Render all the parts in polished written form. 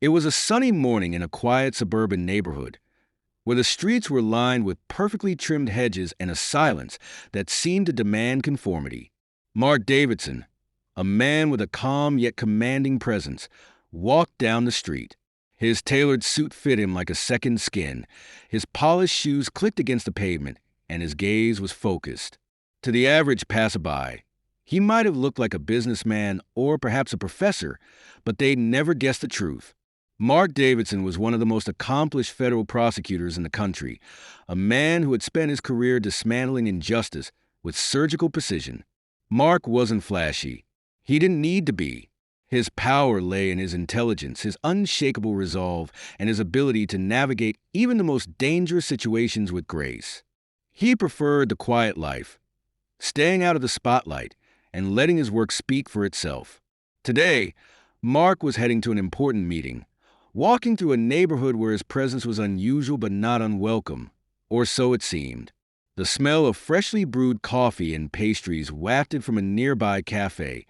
It was a sunny morning in a quiet suburban neighborhood, where the streets were lined with perfectly trimmed hedges and a silence that seemed to demand conformity. Mark Davidson, a man with a calm yet commanding presence, walked down the street. His tailored suit fit him like a second skin. His polished shoes clicked against the pavement, and his gaze was focused. To the average passerby, he might have looked like a businessman or perhaps a professor, but they'd never guessed the truth. Mark Davidson was one of the most accomplished federal prosecutors in the country, a man who had spent his career dismantling injustice with surgical precision. Mark wasn't flashy. He didn't need to be. His power lay in his intelligence, his unshakable resolve, and his ability to navigate even the most dangerous situations with grace. He preferred the quiet life, staying out of the spotlight and letting his work speak for itself. Today, Mark was heading to an important meeting, walking through a neighborhood where his presence was unusual but not unwelcome, or so it seemed. The smell of freshly brewed coffee and pastries wafted from a nearby cafe,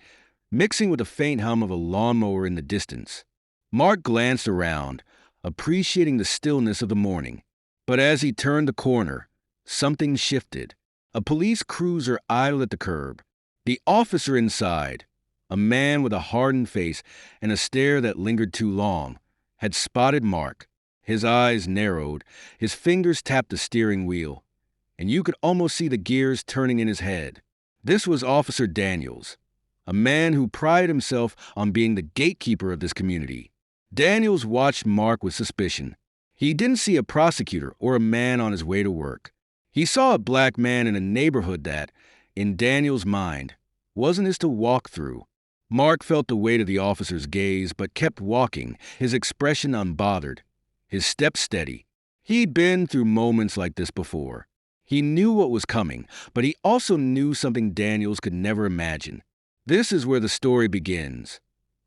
mixing with the faint hum of a lawnmower in the distance. Mark glanced around, appreciating the stillness of the morning. But as he turned the corner, something shifted. A police cruiser idled at the curb. The officer inside, a man with a hardened face and a stare that lingered too long, had spotted Mark. His eyes narrowed, his fingers tapped the steering wheel, and you could almost see the gears turning in his head. This was Officer Daniels, a man who prided himself on being the gatekeeper of this community. Daniels watched Mark with suspicion. He didn't see a prosecutor or a man on his way to work. He saw a black man in a neighborhood that, in Daniels' mind, wasn't his to walk through. Mark felt the weight of the officer's gaze, but kept walking, his expression unbothered, his step steady. He'd been through moments like this before. He knew what was coming, but he also knew something Daniels could never imagine. This is where the story begins.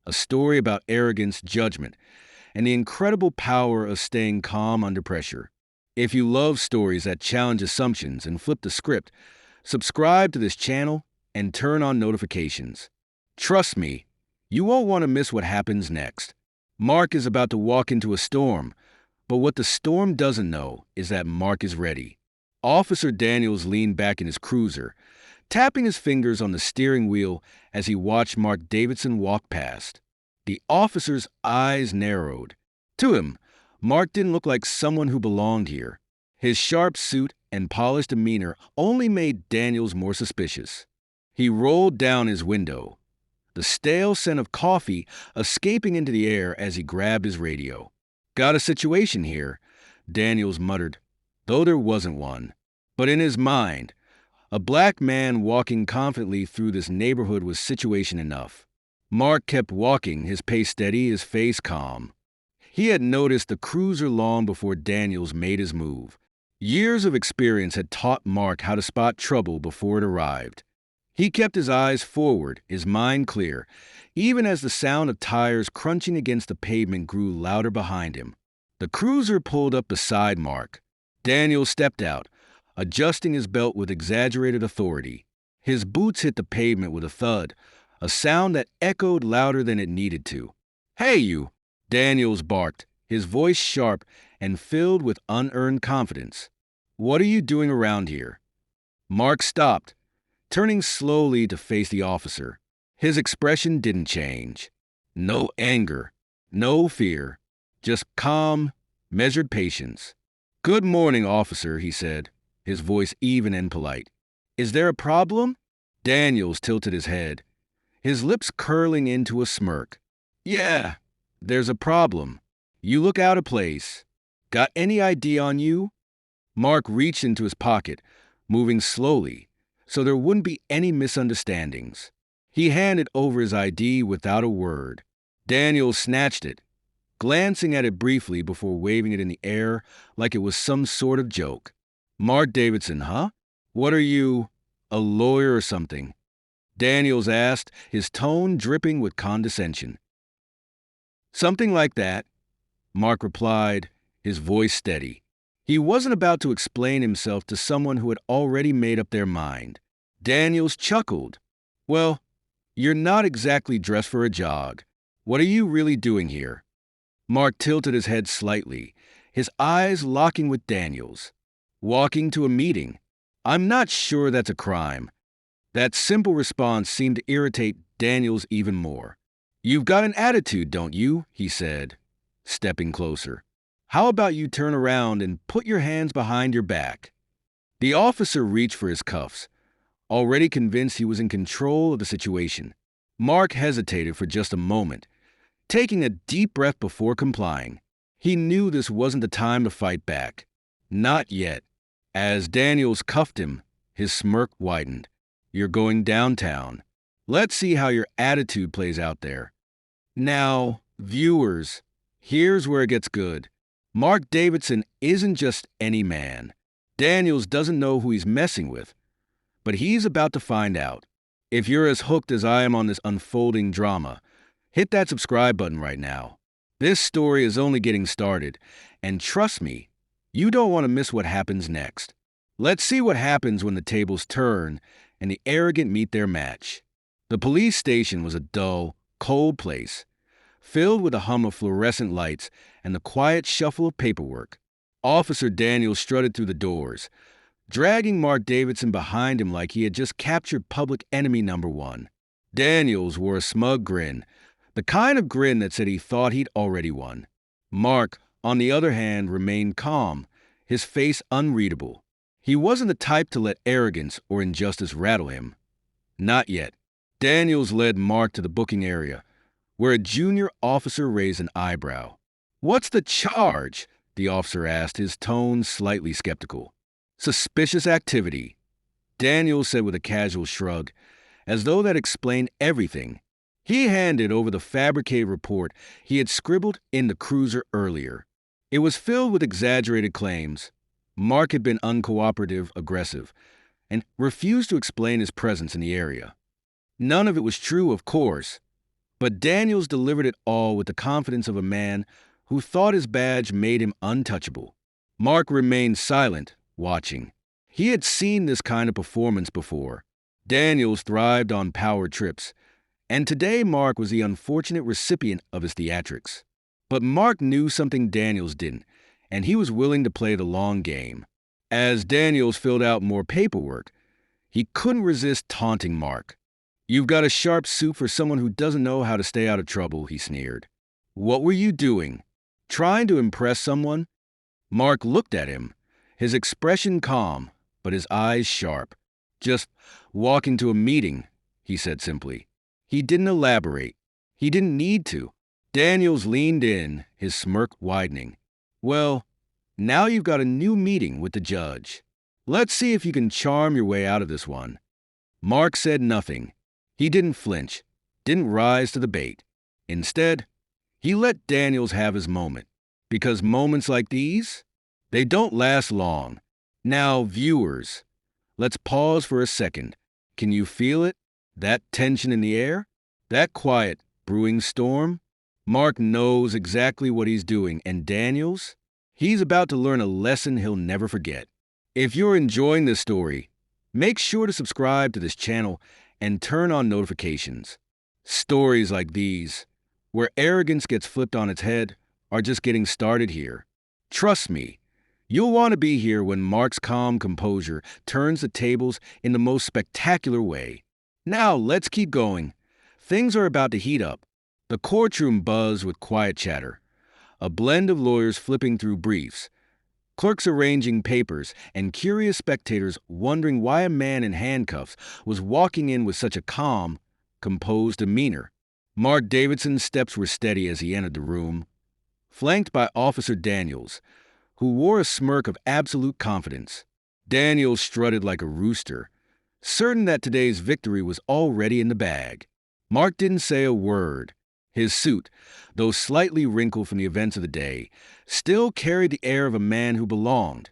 A story about arrogance, judgment, and the incredible power of staying calm under pressure. If you love stories that challenge assumptions and flip the script, subscribe to this channel and turn on notifications. Trust me, you won't want to miss what happens next. Mark is about to walk into a storm, but what the storm doesn't know is that Mark is ready. Officer Daniels leaned back in his cruiser, tapping his fingers on the steering wheel as he watched Mark Davidson walk past. The officer's eyes narrowed. To him, Mark didn't look like someone who belonged here. His sharp suit and polished demeanor only made Daniels more suspicious. He rolled down his window, the stale scent of coffee escaping into the air as he grabbed his radio. "Got a situation here," Daniels muttered, though there wasn't one. But in his mind, a black man walking confidently through this neighborhood was situation enough. Mark kept walking, his pace steady, his face calm. He had noticed the cruiser long before Daniels made his move. Years of experience had taught Mark how to spot trouble before it arrived. He kept his eyes forward, his mind clear, even as the sound of tires crunching against the pavement grew louder behind him. The cruiser pulled up beside Mark. Daniels stepped out, adjusting his belt with exaggerated authority. His boots hit the pavement with a thud, a sound that echoed louder than it needed to. "Hey, you!" Daniels barked, his voice sharp and filled with unearned confidence. "What are you doing around here?" Mark stopped, turning slowly to face the officer. His expression didn't change. No anger, no fear, just calm, measured patience. "Good morning, officer," he said, his voice even and polite. "Is there a problem?" Daniels tilted his head, his lips curling into a smirk. "Yeah, there's a problem. You look out of place. Got any ID on you?" Mark reached into his pocket, moving slowly, so there wouldn't be any misunderstandings. He handed over his ID without a word. Daniels snatched it, glancing at it briefly before waving it in the air like it was some sort of joke. "Mark Davidson, huh? What are you, a lawyer or something?" Daniels asked, his tone dripping with condescension. "Something like that," Mark replied, his voice steady. He wasn't about to explain himself to someone who had already made up their mind. Daniels chuckled. "Well, you're not exactly dressed for a jog. What are you really doing here?" Mark tilted his head slightly, his eyes locking with Daniels. Walking to a meeting. I'm not sure that's a crime. That simple response seemed to irritate Daniels even more. You've got an attitude, don't you? He said, stepping closer. How about you turn around and put your hands behind your back? The officer reached for his cuffs, already convinced he was in control of the situation. Mark hesitated for just a moment, taking a deep breath before complying. He knew this wasn't the time to fight back. Not yet. As Daniels cuffed him, his smirk widened. You're going downtown. Let's see how your attitude plays out there. Now, viewers, here's where it gets good. Mark Davidson isn't just any man. Daniels doesn't know who he's messing with, but he's about to find out. If you're as hooked as I am on this unfolding drama, hit that subscribe button right now. This story is only getting started, and trust me, you don't want to miss what happens next. Let's see what happens when the tables turn and the arrogant meet their match. The police station was a dull, cold place, filled with a hum of fluorescent lights and the quiet shuffle of paperwork. Officer Daniels strutted through the doors, dragging Mark Davidson behind him like he had just captured public enemy number one. Daniels wore a smug grin, the kind of grin that said he thought he'd already won. Mark, on the other hand, remained calm, his face unreadable. He wasn't the type to let arrogance or injustice rattle him. Not yet. Daniels led Mark to the booking area, where a junior officer raised an eyebrow. What's the charge? The officer asked, his tone slightly skeptical. Suspicious activity, Daniels said with a casual shrug, as though that explained everything. He handed over the fabricated report he had scribbled in the cruiser earlier. It was filled with exaggerated claims. Mark had been uncooperative, aggressive, and refused to explain his presence in the area. None of it was true, of course, but Daniels delivered it all with the confidence of a man who thought his badge made him untouchable. Mark remained silent, watching. He had seen this kind of performance before. Daniels thrived on power trips, and today Mark was the unfortunate recipient of his theatrics. But Mark knew something Daniels didn't, and he was willing to play the long game. As Daniels filled out more paperwork, he couldn't resist taunting Mark. You've got a sharp suit for someone who doesn't know how to stay out of trouble, he sneered. What were you doing? Trying to impress someone? Mark looked at him, his expression calm, but his eyes sharp. Just walking to a meeting, he said simply. He didn't elaborate. He didn't need to. Daniels leaned in, his smirk widening. Well, now you've got a new meeting with the judge. Let's see if you can charm your way out of this one. Mark said nothing. He didn't flinch, didn't rise to the bait. Instead, he let Daniels have his moment. Because moments like these, they don't last long. Now, viewers, let's pause for a second. Can you feel it? That tension in the air? That quiet, brewing storm? Mark knows exactly what he's doing, and Daniels? He's about to learn a lesson he'll never forget. If you're enjoying this story, make sure to subscribe to this channel and turn on notifications. Stories like these, where arrogance gets flipped on its head, are just getting started here. Trust me, you'll want to be here when Mark's calm composure turns the tables in the most spectacular way. Now, let's keep going. Things are about to heat up. The courtroom buzzed with quiet chatter, a blend of lawyers flipping through briefs, clerks arranging papers, and curious spectators wondering why a man in handcuffs was walking in with such a calm, composed demeanor. Mark Davidson's steps were steady as he entered the room, flanked by Officer Daniels, who wore a smirk of absolute confidence. Daniels strutted like a rooster, certain that today's victory was already in the bag. Mark didn't say a word. His suit, though slightly wrinkled from the events of the day, still carried the air of a man who belonged,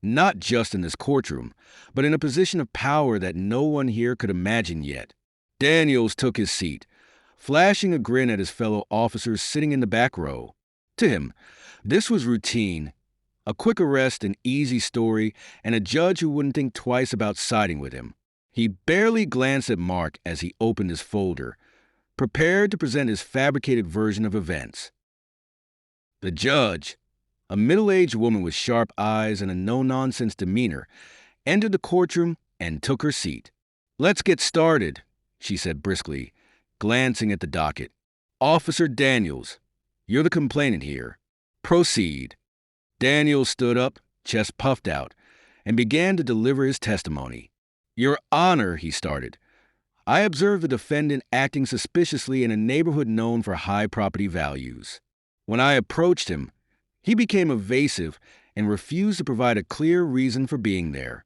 not just in this courtroom, but in a position of power that no one here could imagine yet. Daniels took his seat, flashing a grin at his fellow officers sitting in the back row. To him, this was routine, a quick arrest, an easy story, and a judge who wouldn't think twice about siding with him. He barely glanced at Mark as he opened his folder, prepared to present his fabricated version of events. The judge, a middle-aged woman with sharp eyes and a no-nonsense demeanor, entered the courtroom and took her seat. "Let's get started," she said briskly, glancing at the docket. "Officer Daniels, you're the complainant here. Proceed." Daniels stood up, chest puffed out, and began to deliver his testimony. "Your Honor," he started, "I observed the defendant acting suspiciously in a neighborhood known for high property values. When I approached him, he became evasive and refused to provide a clear reason for being there."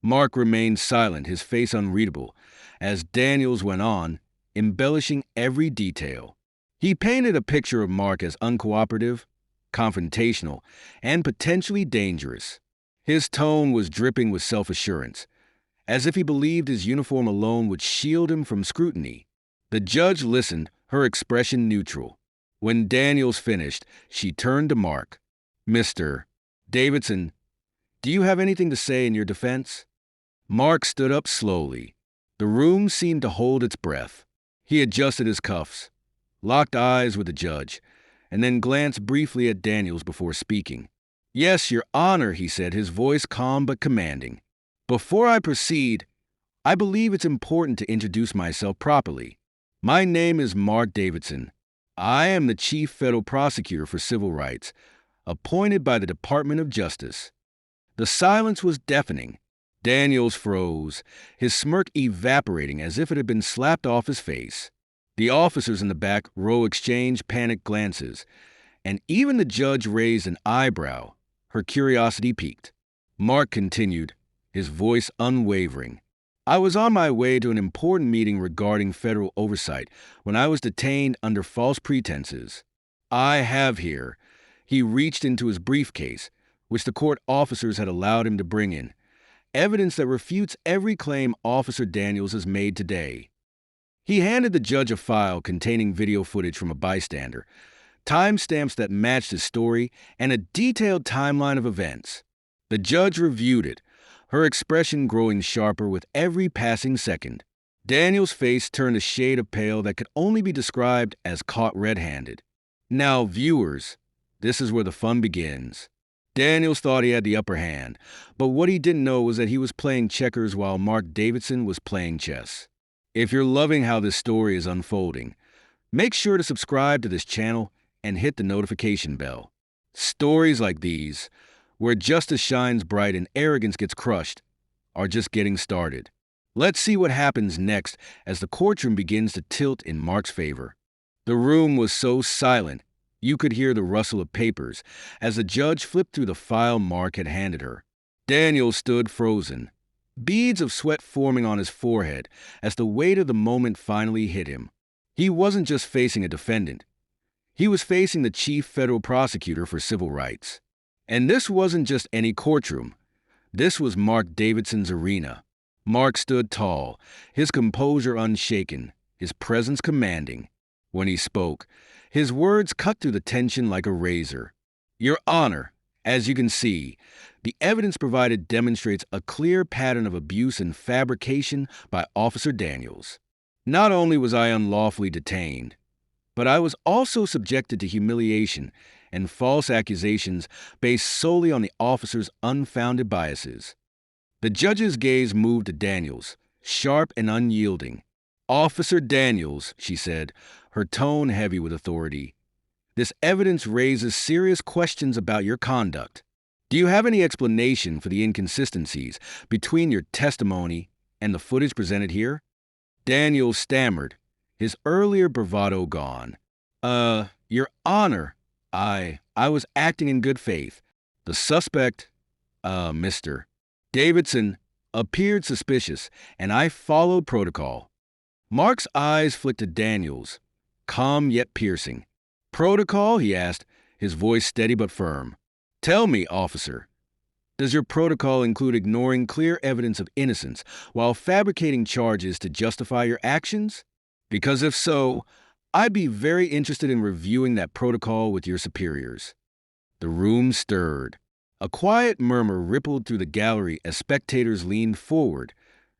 Mark remained silent, his face unreadable, as Daniels went on, embellishing every detail. He painted a picture of Mark as uncooperative, confrontational, and potentially dangerous. His tone was dripping with self-assurance, as if he believed his uniform alone would shield him from scrutiny. The judge listened, her expression neutral. When Daniels finished, she turned to Mark. "Mr. Davidson, do you have anything to say in your defense?" Mark stood up slowly. The room seemed to hold its breath. He adjusted his cuffs, locked eyes with the judge, and then glanced briefly at Daniels before speaking. "Yes, Your Honor," he said, his voice calm but commanding. "Before I proceed, I believe it's important to introduce myself properly. My name is Mark Davidson. I am the Chief Federal Prosecutor for Civil Rights, appointed by the Department of Justice." The silence was deafening. Daniels froze, his smirk evaporating as if it had been slapped off his face. The officers in the back row exchanged panicked glances, and even the judge raised an eyebrow, her curiosity piqued. Mark continued, his voice unwavering. "I was on my way to an important meeting regarding federal oversight when I was detained under false pretenses. I have here," he reached into his briefcase, which the court officers had allowed him to bring in, "evidence that refutes every claim Officer Daniels has made today." He handed the judge a file containing video footage from a bystander, timestamps that matched his story, and a detailed timeline of events. The judge reviewed it, her expression growing sharper with every passing second. Daniel's face turned a shade of pale that could only be described as caught red-handed. Now, viewers, this is where the fun begins. Daniels thought he had the upper hand, but what he didn't know was that he was playing checkers while Mark Davidson was playing chess. If you're loving how this story is unfolding, make sure to subscribe to this channel and hit the notification bell. Stories like these, where justice shines bright and arrogance gets crushed, are just getting started. Let's see what happens next as the courtroom begins to tilt in Mark's favor. The room was so silent, you could hear the rustle of papers as the judge flipped through the file Mark had handed her. Daniel stood frozen, beads of sweat forming on his forehead as the weight of the moment finally hit him. He wasn't just facing a defendant. He was facing the Chief Federal Prosecutor for Civil Rights. And this wasn't just any courtroom. This was Mark Davidson's arena. Mark stood tall, his composure unshaken, his presence commanding. When he spoke, his words cut through the tension like a razor. "Your Honor, as you can see, the evidence provided demonstrates a clear pattern of abuse and fabrication by Officer Daniels. Not only was I unlawfully detained, but I was also subjected to humiliation and false accusations based solely on the officer's unfounded biases." The judge's gaze moved to Daniels, sharp and unyielding. "Officer Daniels," she said, her tone heavy with authority, "this evidence raises serious questions about your conduct. Do you have any explanation for the inconsistencies between your testimony and the footage presented here?" Daniels stammered, his earlier bravado gone. Your Honor, I was acting in good faith. The suspect, Mr. Davidson, appeared suspicious, and I followed protocol." Mark's eyes flicked to Daniels, calm yet piercing. "Protocol?" he asked, his voice steady but firm. "Tell me, officer, does your protocol include ignoring clear evidence of innocence while fabricating charges to justify your actions? Because if so, I'd be very interested in reviewing that protocol with your superiors." The room stirred. A quiet murmur rippled through the gallery as spectators leaned forward,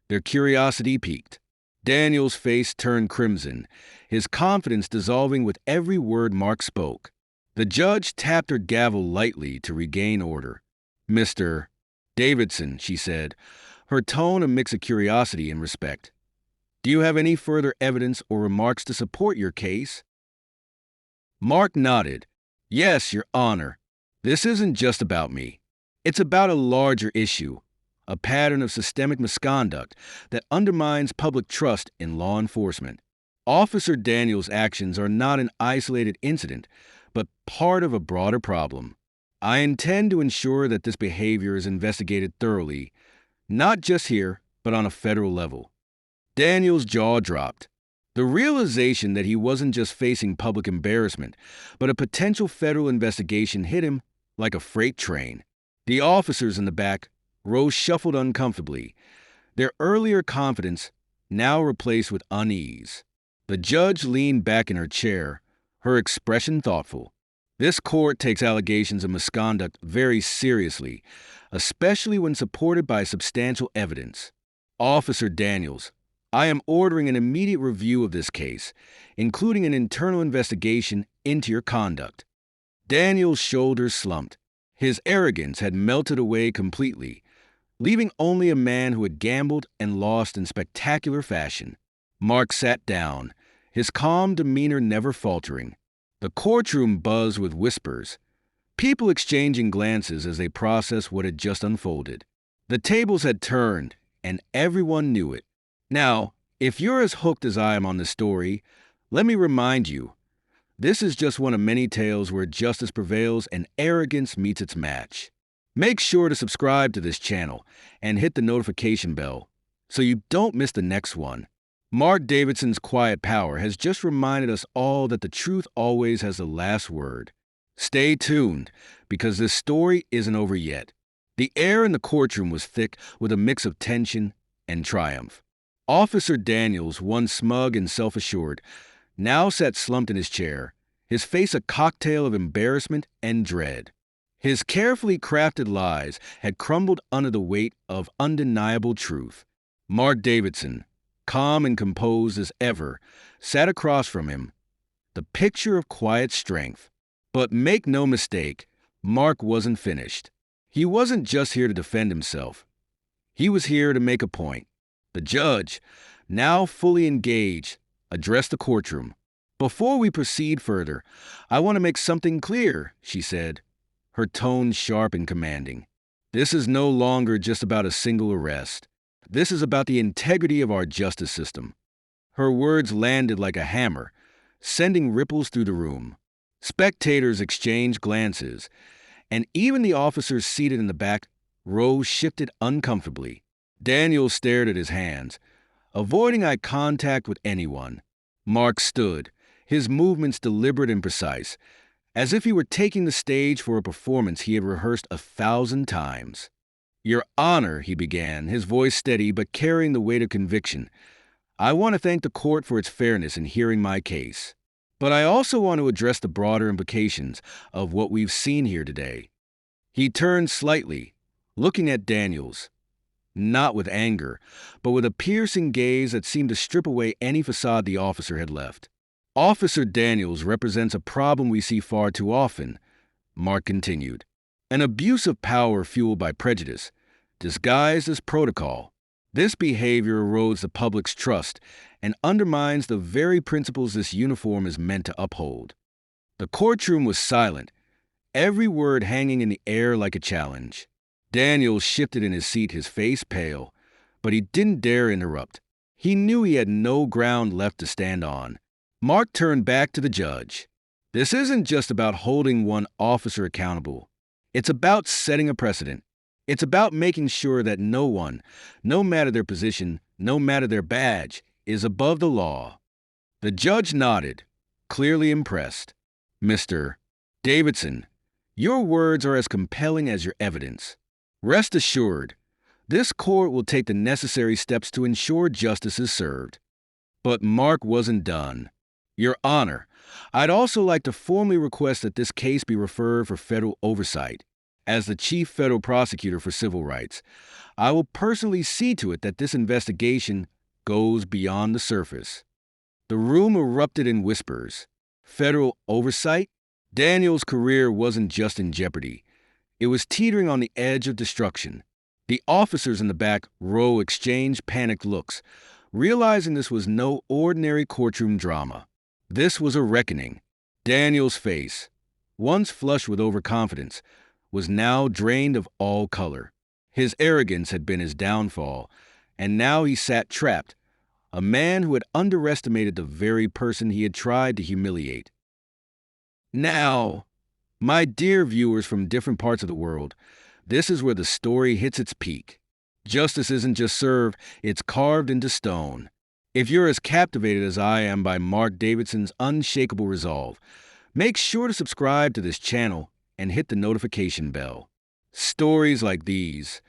their curiosity piqued. Daniel's face turned crimson, his confidence dissolving with every word Mark spoke. The judge tapped her gavel lightly to regain order. "Mr. Davidson," she said, her tone a mix of curiosity and respect. "Do you have any further evidence or remarks to support your case?" Mark nodded. "Yes, Your Honor. This isn't just about me. It's about a larger issue, a pattern of systemic misconduct that undermines public trust in law enforcement. Officer Daniels' actions are not an isolated incident, but part of a broader problem. I intend to ensure that this behavior is investigated thoroughly, not just here, but on a federal level." Daniels' jaw dropped. The realization that he wasn't just facing public embarrassment, but a potential federal investigation hit him like a freight train. The officers in the back row shuffled uncomfortably, their earlier confidence now replaced with unease. The judge leaned back in her chair, her expression thoughtful. "This court takes allegations of misconduct very seriously, especially when supported by substantial evidence. Officer Daniels, I am ordering an immediate review of this case, including an internal investigation into your conduct." Daniels' shoulders slumped. His arrogance had melted away completely, leaving only a man who had gambled and lost in spectacular fashion. Mark sat down, his calm demeanor never faltering. The courtroom buzzed with whispers, people exchanging glances as they processed what had just unfolded. The tables had turned, and everyone knew it. Now, if you're as hooked as I am on this story, let me remind you, this is just one of many tales where justice prevails and arrogance meets its match. Make sure to subscribe to this channel and hit the notification bell so you don't miss the next one. Mark Davidson's quiet power has just reminded us all that the truth always has the last word. Stay tuned, because this story isn't over yet. The air in the courtroom was thick with a mix of tension and triumph. Officer Daniels, once smug and self-assured, now sat slumped in his chair, his face a cocktail of embarrassment and dread. His carefully crafted lies had crumbled under the weight of undeniable truth. Mark Davidson, calm and composed as ever, sat across from him, the picture of quiet strength. But make no mistake, Mark wasn't finished. He wasn't just here to defend himself. He was here to make a point. The judge, now fully engaged, addressed the courtroom. "Before we proceed further, I want to make something clear," she said, her tone sharp and commanding. "This is no longer just about a single arrest. This is about the integrity of our justice system." Her words landed like a hammer, sending ripples through the room. Spectators exchanged glances, and even the officers seated in the back row shifted uncomfortably. Daniel stared at his hands, avoiding eye contact with anyone. Mark stood, his movements deliberate and precise, as if he were taking the stage for a performance he had rehearsed 1,000 times. "Your Honor," he began, his voice steady but carrying the weight of conviction, "I want to thank the court for its fairness in hearing my case. But I also want to address the broader implications of what we've seen here today." He turned slightly, looking at Daniels, not with anger, but with a piercing gaze that seemed to strip away any facade the officer had left. "Officer Daniels represents a problem we see far too often," Mark continued. "An abuse of power fueled by prejudice, disguised as protocol. This behavior erodes the public's trust and undermines the very principles this uniform is meant to uphold." The courtroom was silent, every word hanging in the air like a challenge. Daniels shifted in his seat, his face pale, but he didn't dare interrupt. He knew he had no ground left to stand on. Mark turned back to the judge. "This isn't just about holding one officer accountable. It's about setting a precedent. It's about making sure that no one, no matter their position, no matter their badge, is above the law." The judge nodded, clearly impressed. "Mr. Davidson, your words are as compelling as your evidence. Rest assured, this court will take the necessary steps to ensure justice is served." But Mark wasn't done. "Your Honor, I'd also like to formally request that this case be referred for federal oversight. As the Chief Federal Prosecutor for Civil Rights, I will personally see to it that this investigation goes beyond the surface." The room erupted in whispers. Federal oversight? Daniel's career wasn't just in jeopardy. It was teetering on the edge of destruction. The officers in the back row exchanged panicked looks, realizing this was no ordinary courtroom drama. This was a reckoning. Daniel's face, once flushed with overconfidence, was now drained of all color. His arrogance had been his downfall, and now he sat trapped, a man who had underestimated the very person he had tried to humiliate. Now, my dear viewers from different parts of the world, this is where the story hits its peak. Justice isn't just served, it's carved into stone. If you're as captivated as I am by Mark Davidson's unshakable resolve, make sure to subscribe to this channel and hit the notification bell. Stories like these,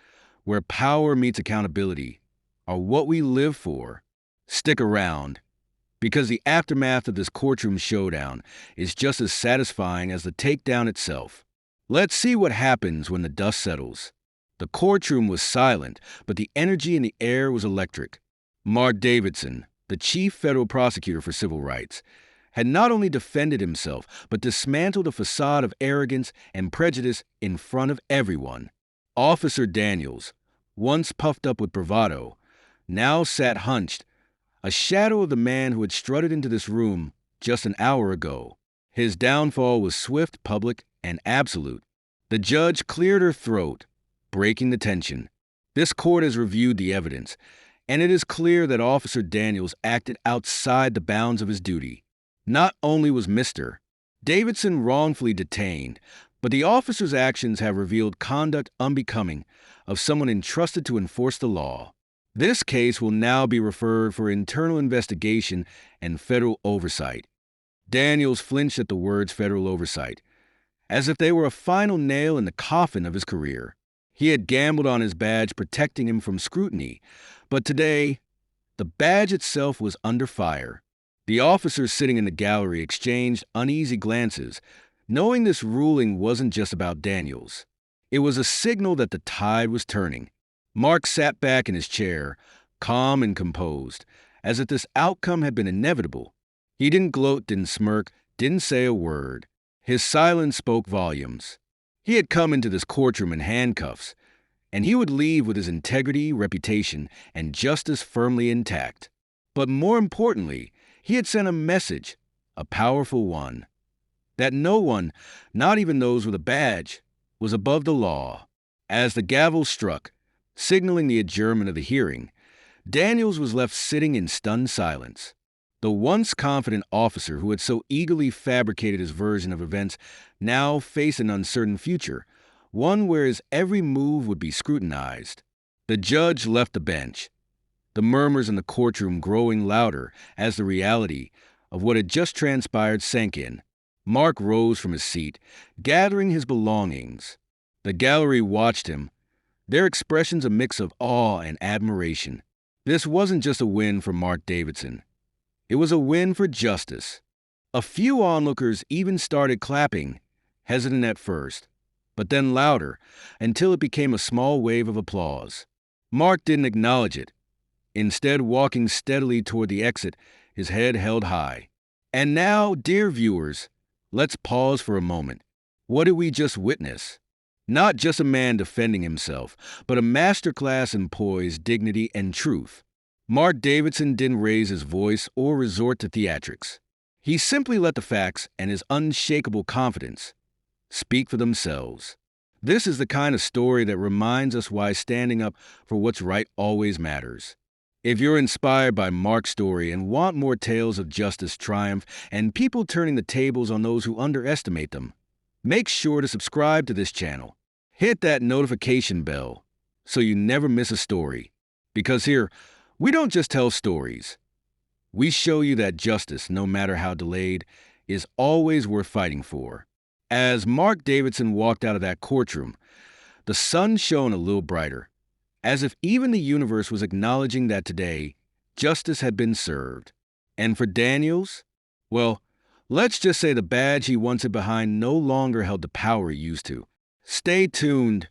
where power meets accountability, are what we live for. Stick around, because the aftermath of this courtroom showdown is just as satisfying as the takedown itself. Let's see what happens when the dust settles. The courtroom was silent, but the energy in the air was electric. Mark Davidson, the Chief Federal Prosecutor for Civil Rights, had not only defended himself, but dismantled a facade of arrogance and prejudice in front of everyone. Officer Daniels, once puffed up with bravado, now sat hunched, a shadow of the man who had strutted into this room just an hour ago. His downfall was swift, public, and absolute. The judge cleared her throat, breaking the tension. This court has reviewed the evidence, and it is clear that Officer Daniels acted outside the bounds of his duty. Not only was Mr. Davidson wrongfully detained, but the officer's actions have revealed conduct unbecoming of someone entrusted to enforce the law. This case will now be referred for internal investigation and federal oversight. Daniels flinched at the words federal oversight, as if they were a final nail in the coffin of his career. He had gambled on his badge protecting him from scrutiny, but today, the badge itself was under fire. The officers sitting in the gallery exchanged uneasy glances, knowing this ruling wasn't just about Daniels. It was a signal that the tide was turning. Mark sat back in his chair, calm and composed, as if this outcome had been inevitable. He didn't gloat, didn't smirk, didn't say a word. His silence spoke volumes. He had come into this courtroom in handcuffs, and he would leave with his integrity, reputation, and justice firmly intact. But more importantly, he had sent a message, a powerful one, that no one, not even those with a badge, was above the law. As the gavel struck, signaling the adjournment of the hearing, Daniels was left sitting in stunned silence. The once confident officer who had so eagerly fabricated his version of events now faced an uncertain future, one where his every move would be scrutinized. The judge left the bench, the murmurs in the courtroom growing louder as the reality of what had just transpired sank in. Mark rose from his seat, gathering his belongings. The gallery watched him, their expressions a mix of awe and admiration. This wasn't just a win for Mark Davidson. It was a win for justice. A few onlookers even started clapping, hesitant at first, but then louder, until it became a small wave of applause. Mark didn't acknowledge it, instead walking steadily toward the exit, his head held high. And now, dear viewers, let's pause for a moment. What did we just witness? Not just a man defending himself, but a masterclass in poise, dignity, and truth. Mark Davidson didn't raise his voice or resort to theatrics. He simply let the facts and his unshakable confidence speak for themselves. This is the kind of story that reminds us why standing up for what's right always matters. If you're inspired by Mark's story and want more tales of justice, triumph, and people turning the tables on those who underestimate them, make sure to subscribe to this channel. Hit that notification bell so you never miss a story. Because here, we don't just tell stories. We show you that justice, no matter how delayed, is always worth fighting for. As Mark Davidson walked out of that courtroom, the sun shone a little brighter, as if even the universe was acknowledging that today, justice had been served. And for Daniels, well, let's just say the badge he once hid behind no longer held the power it used to. Stay tuned,